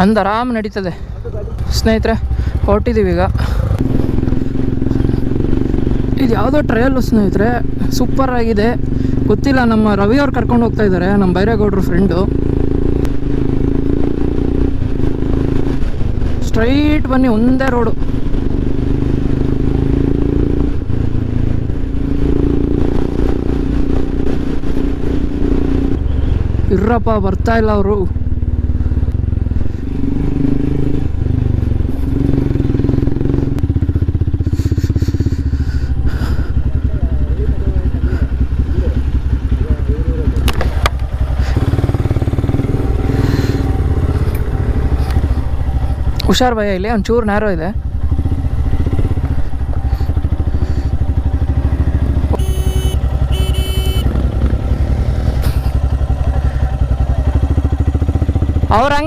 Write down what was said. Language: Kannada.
ಅಂದು ಆರಾಮ್ ನಡೀತದೆ ಸ್ನೇಹಿತರೆ. ಹೊರಟಿದ್ದೀವಿ ಈಗ. ಇದು ಯಾವುದೋ ಟ್ರಯಲ್ಲು ಸ್ನೇಹಿತರೆ, ಸೂಪರ್ ಆಗಿದೆ. ಗೊತ್ತಿಲ್ಲ, ನಮ್ಮ ರವಿಯವ್ರು ಕರ್ಕೊಂಡು ಹೋಗ್ತಾ ಇದ್ದಾರೆ, ನಮ್ಮ ಬೈರೇಗೌಡರು ಫ್ರೆಂಡು. ಸ್ಟ್ರೈಟ್ ಬನ್ನಿ, ಒಂದೇ ರೋಡು. ಇರ್ರಪ್ಪ, ಬರ್ತಾ ಇಲ್ಲ ಅವರು. ಹುಷಾರ್ ಭಯ, ಇಲ್ಲಿ ಒಂಚೂರು ನ್ಯಾರೋ ಇದೆ. ಅವ್ರ